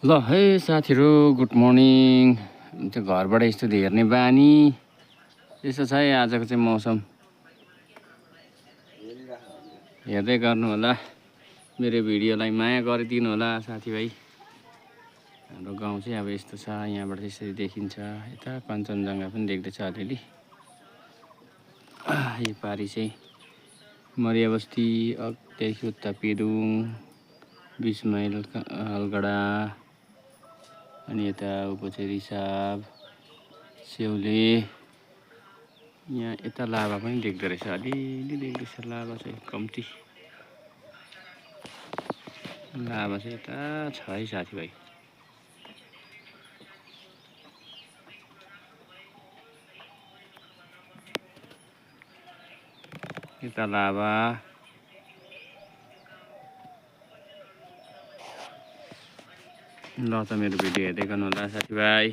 ल है साथीहरु गुड मर्निङ। त्यो घरबाट यस्तो हेर्ने बानी यस्तो छ है आजको चाहिँ मौसम। हेर्दै गर्नु होला, मेरो भिडियोलाई माया गरिदिनु होला साथीभाइ। हाम्रो गाउँ चाहिँ अब यस्तो छ, यहाँबाट यसरी देखिन्छ। यता कञ्चनजङ्घा पनि देख्दैछ अलिअलि। यो पारी चाहिँ मरियाबस्ती, त्यहाँदेखि उता पेदुङ, 20 माइल अलगढा, अनि यता ऊपर चाहिँ रिसाब, सेउले। यहाँ यता लाभा पनि देख्दो रहेछ, अलिअलि देख्दैछ लाभा चाहिँ कम्ती। लाभा चाहिँ यता छ है साथीभाइ। यता लाभा। ल त मेरो भिडियो हेर्दै गर्नु होला साथीभाइ।